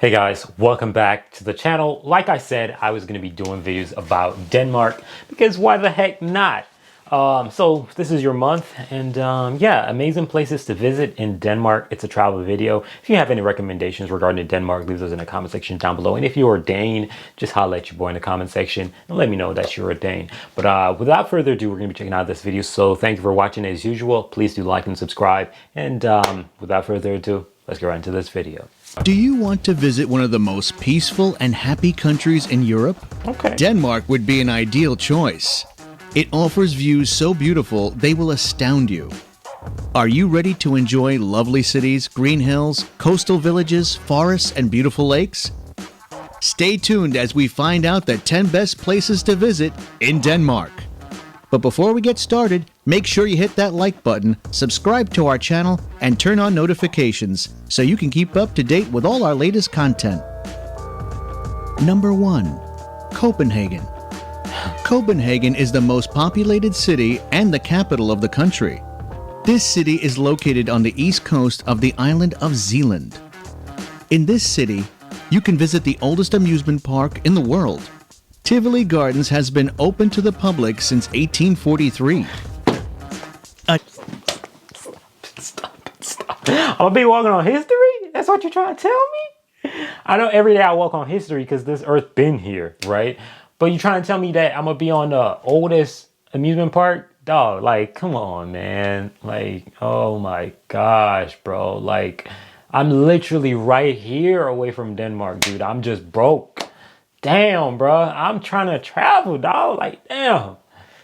Hey guys, welcome back to the channel. Like I said, I was going to be doing videos about Denmark because why the heck not? So this is your month and yeah, amazing places to visit in Denmark. It's a travel video. If you have any recommendations regarding Denmark, leave those in the comment section down below. And if you're a Dane, just holla at your boy in the comment section and let me know that you're a Dane. But without further ado, we're going to be checking out this video. So thank you for watching as usual. Please do like and subscribe. And without further ado, let's get right into this video. Do you want to visit one of the most peaceful and happy countries in Europe? Okay. Denmark would be an ideal choice. It offers views so beautiful they will astound you. Are you ready to enjoy lovely cities, green hills, coastal villages, forests, and beautiful lakes? Stay tuned as we find out the 10 best places to visit in Denmark. But before we get started, make sure you hit that like button, subscribe to our channel, and turn on notifications so you can keep up to date with all our latest content. Number 1. Copenhagen. Copenhagen is the most populated city and the capital of the country. This city is located on the east coast of the island of Zealand. In this city, you can visit the oldest amusement park in the world. Tivoli Gardens has been open to the public since 1843. Stop. I'm gonna be walking on history? That's what you're trying to tell me? I know every day I walk on history because this earth been here, right? But you're trying to tell me that I'm gonna be on the oldest amusement park? Dog, like, come on, man. Like, oh my gosh, bro. Like, I'm literally right here away from Denmark, dude. I'm just broke. Damn, bro. I'm trying to travel, dog. Like, damn.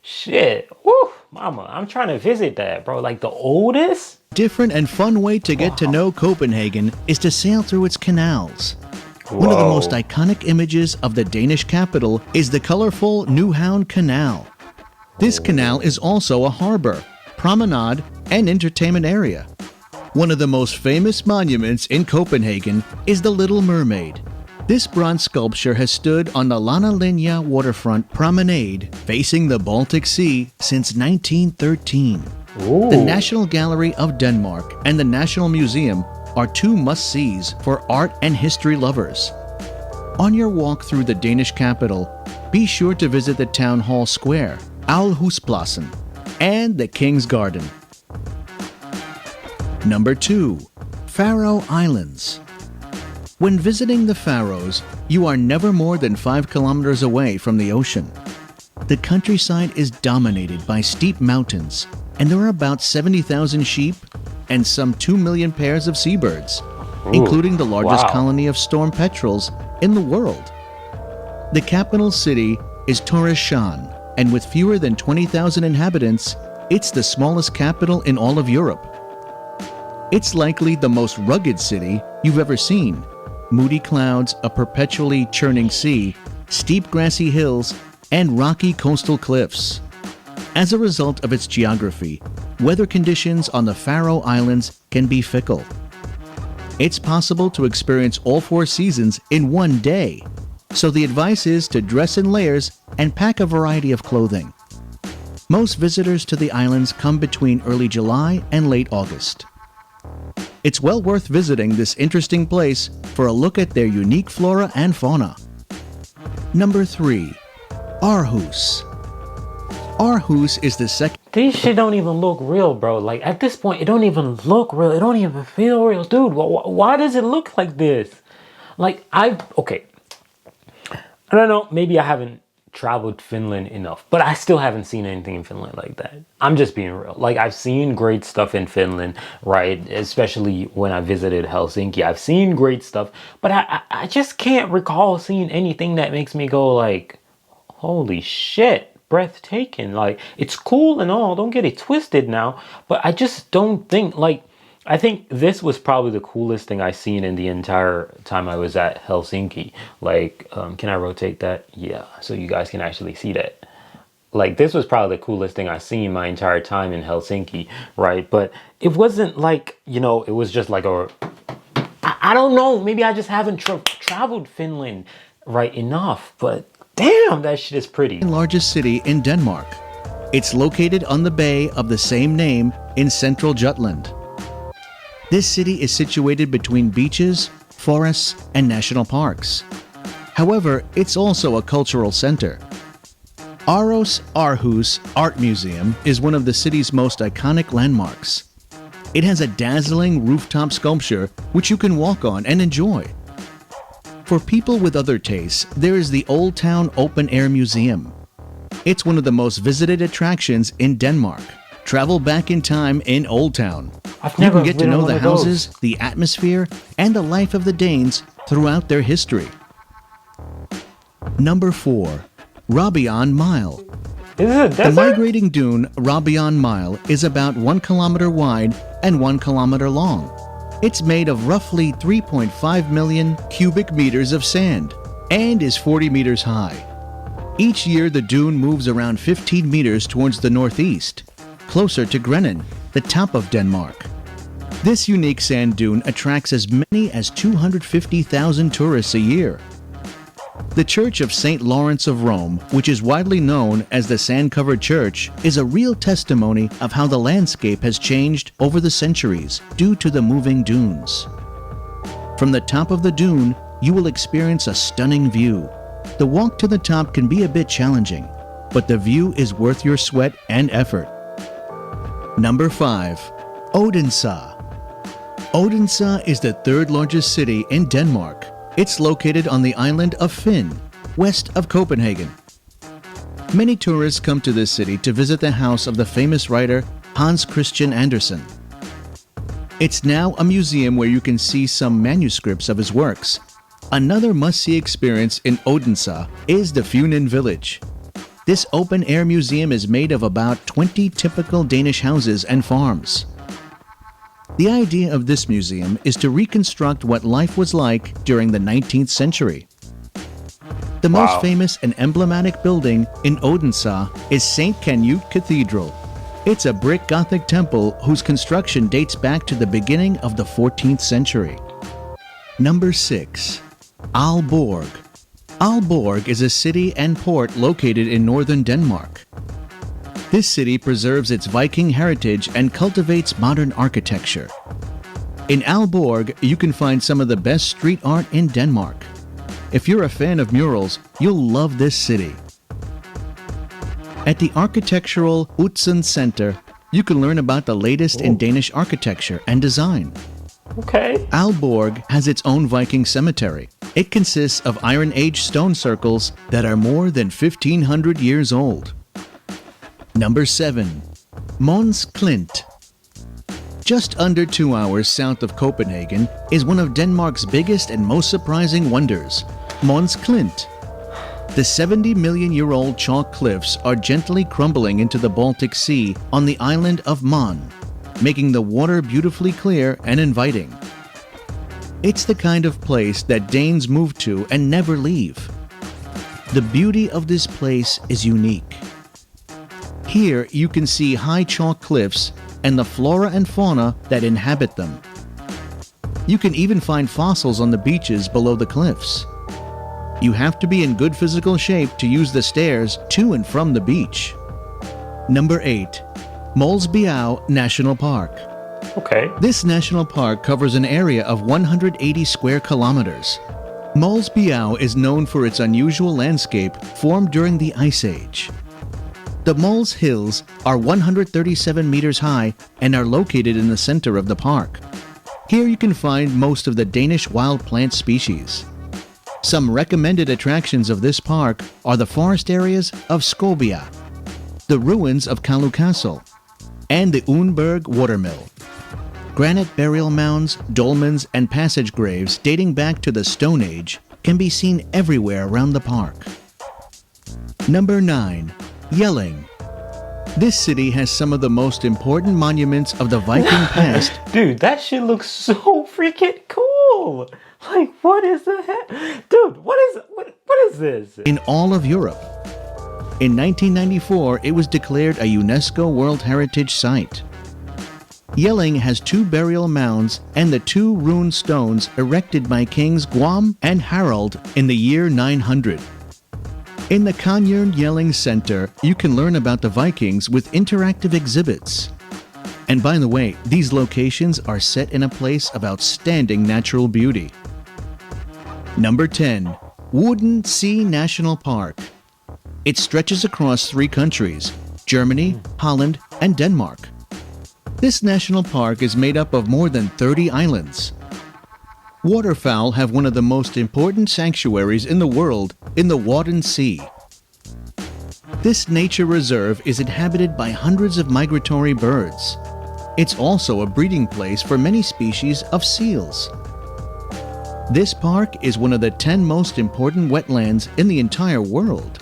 Shit. Woo, mama. I'm trying to visit that, bro. Like, the oldest? Different and fun way to get to know Copenhagen is to sail through its canals. Whoa. One of the most iconic images of the Danish capital is the colorful Nyhavn Canal. This canal is also a harbor, promenade, and entertainment area. One of the most famous monuments in Copenhagen is the Little Mermaid. This bronze sculpture has stood on the Langelinje waterfront promenade facing the Baltic Sea since 1913. Ooh. The National Gallery of Denmark and the National Museum are two must-sees for art and history lovers. On your walk through the Danish capital, be sure to visit the Town Hall Square, Aarhuspladsen, and the King's Garden. Number 2. Faroe Islands. When visiting the Faroes, you are never more than 5 kilometers away from the ocean. The countryside is dominated by steep mountains, and there are about 70,000 sheep and some 2 million pairs of seabirds, including the largest colony of storm petrels in the world. The capital city is Tórshavn, and with fewer than 20,000 inhabitants, it's the smallest capital in all of Europe. It's likely the most rugged city you've ever seen. Moody clouds, a perpetually churning sea, steep grassy hills, and rocky coastal cliffs. As a result of its geography, weather conditions on the Faroe Islands can be fickle. It's possible to experience all 4 seasons in one day, so the advice is to dress in layers and pack a variety of clothing. Most visitors to the islands come between early July and late August. It's well worth visiting this interesting place for a look at their unique flora and fauna. Number 3. Aarhus. Aarhus is the second... This shit don't even look real, bro. Like, at this point, it don't even look real. It don't even feel real. Dude, why does it look like this? Like, okay. I don't know. Maybe I haven't traveled Finland enough, but I still haven't seen anything in Finland like that. I'm just being real. Like, I've seen great stuff in Finland, right? Especially when I visited Helsinki. I've seen great stuff, but I just can't recall seeing anything that makes me go like, holy shit, breathtaking. Like, it's cool and all, don't get it twisted now, but I just don't think, like, I think this was probably the coolest thing I seen in the entire time I was at Helsinki. Like, can I rotate that? Yeah, so you guys can actually see that. Like, this was probably the coolest thing I seen my entire time in Helsinki, right? But it wasn't like, you know, it was just like I don't know, maybe I just haven't traveled Finland right enough, but damn, that shit is pretty. Largest city in Denmark. It's located on the bay of the same name in central Jutland. This city is situated between beaches forests, and national parks. However, it's also a cultural center. Aros Aarhus Art Museum is one of the city's most iconic landmarks. It has a dazzling rooftop sculpture which you can walk on and enjoy. For people with other tastes, there is the Old Town Open Air Museum. It's one of the most visited attractions in Denmark. Travel back in time in Old Town. I've You never can get to been on know one the of those. houses, the atmosphere, and the life of the Danes throughout their history. Number 4. Rabian Mile. Is it a The desert? migrating dune Rabian Mile is about 1 kilometer wide and 1 kilometer long. It's made of roughly 3.5 million cubic meters of sand and is 40 meters high. Each year the dune moves around 15 meters towards the northeast, closer to Grennen, the top of Denmark. This unique sand dune attracts as many as 250,000 tourists a year. The Church of St. Lawrence of Rome, which is widely known as the Sand-Covered Church, is a real testimony of how the landscape has changed over the centuries due to the moving dunes. From the top of the dune, you will experience a stunning view. The walk to the top can be a bit challenging, but the view is worth your sweat and effort. Number 5. Odense. Odense is the third largest city in Denmark. It's located on the island of Fyn, west of Copenhagen. Many tourists come to this city to visit the house of the famous writer Hans Christian Andersen. It's now a museum where you can see some manuscripts of his works. Another must-see experience in Odense is the Funen Village. This open-air museum is made of about 20 typical Danish houses and farms. The idea of this museum is to reconstruct what life was like during the 19th century. The most Wow. famous and emblematic building in Odense is St. Canute Cathedral. It's a brick Gothic temple whose construction dates back to the beginning of the 14th century. Number 6. Aalborg. Aalborg is a city and port located in northern Denmark. This city preserves its Viking heritage and cultivates modern architecture. In Aalborg, you can find some of the best street art in Denmark. If you're a fan of murals, you'll love this city. At the Architectural Utzon Center, you can learn about the latest in Danish architecture and design. Okay. Aalborg has its own Viking cemetery. It consists of Iron Age stone circles that are more than 1,500 years old. Number 7. Mons Klint. Just under 2 hours south of Copenhagen is one of Denmark's biggest and most surprising wonders, Mons Klint. The 70-million-year-old chalk cliffs are gently crumbling into the Baltic Sea on the island of Man, making the water beautifully clear and inviting. It's the kind of place that Danes move to and never leave. The beauty of this place is unique. Here you can see high chalk cliffs and the flora and fauna that inhabit them. You can even find fossils on the beaches below the cliffs. You have to be in good physical shape to use the stairs to and from the beach. Number 8. Molsbjerg National Park. Okay. This national park covers an area of 180 square kilometers. Molsbjerg is known for its unusual landscape formed during the Ice Age. The Mols Hills are 137 meters high and are located in the center of the park. Here you can find most of the Danish wild plant species. Some recommended attractions of this park are the forest areas of Skobia, the ruins of Kalu Castle, and the Unberg Watermill. Granite burial mounds, dolmens, and passage graves dating back to the Stone Age can be seen everywhere around the park. Number 9. Jelling. This city has some of the most important monuments of the Viking past. Dude, that shit looks so freaking cool. Like, what is the heck? Dude, what is this? In all of Europe. In 1994, it was declared a UNESCO World Heritage Site. Jelling has 2 burial mounds and the 2 rune stones erected by Kings Guam and Harald in the year 900. In the Kanyern Jelling Center, you can learn about the Vikings with interactive exhibits. And by the way, these locations are set in a place of outstanding natural beauty. Number 10. Wooden Sea National Park. It stretches across 3 countries, Germany, Holland, and Denmark. This national park is made up of more than 30 islands. Waterfowl have one of the most important sanctuaries in the world in the Wadden Sea. This nature reserve is inhabited by hundreds of migratory birds. It's also a breeding place for many species of seals. This park is one of the 10 most important wetlands in the entire world.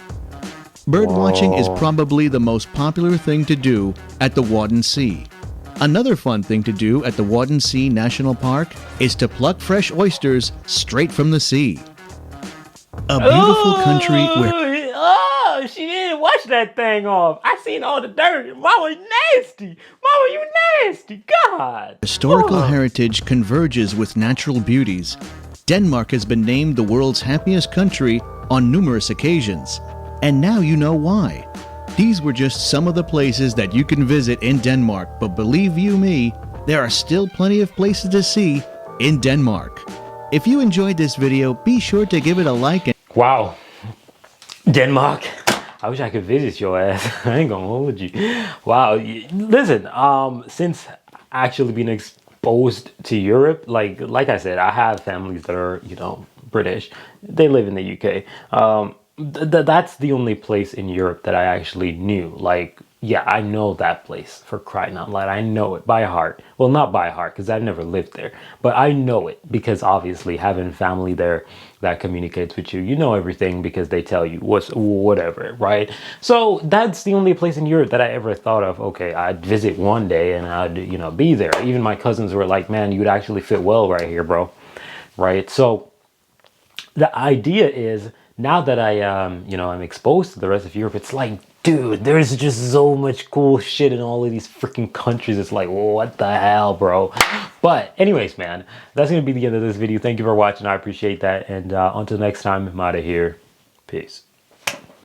Birdwatching is probably the most popular thing to do at the Wadden Sea. Another fun thing to do at the Wadden Sea National Park is to pluck fresh oysters straight from the sea. A beautiful country where Oh, she didn't wash that thing off. I seen all the dirt. Mama, nasty. Mama, you nasty. God. historical heritage converges with natural beauties. Denmark has been named the world's happiest country on numerous occasions. And now you know why. These were just some of the places that you can visit in Denmark, but believe you me, there are still plenty of places to see in Denmark. If you enjoyed this video, be sure to give it a like. And Wow. Denmark. I wish I could visit your ass. I ain't gonna hold you. Wow. Listen, since actually being exposed to Europe, like I said, I have families that are, British. They live in the UK. That's the only place in Europe that I actually knew. Like, yeah, I know that place, for crying out loud. I know it by heart. Well, not by heart, because I've never lived there. But I know it because obviously having family there that communicates with you, you know everything because they tell you whatever, right? So that's the only place in Europe that I ever thought of, okay, I'd visit one day and I'd, be there. Even my cousins were like, man, you'd actually fit well right here, bro. Right? So the idea is, now that I'm exposed to the rest of Europe, it's like, dude, there's just so much cool shit in all of these freaking countries. It's like, what the hell, bro? But anyways, man, that's going to be the end of this video. Thank you for watching. I appreciate that. And until next time, I'm out of here. Peace.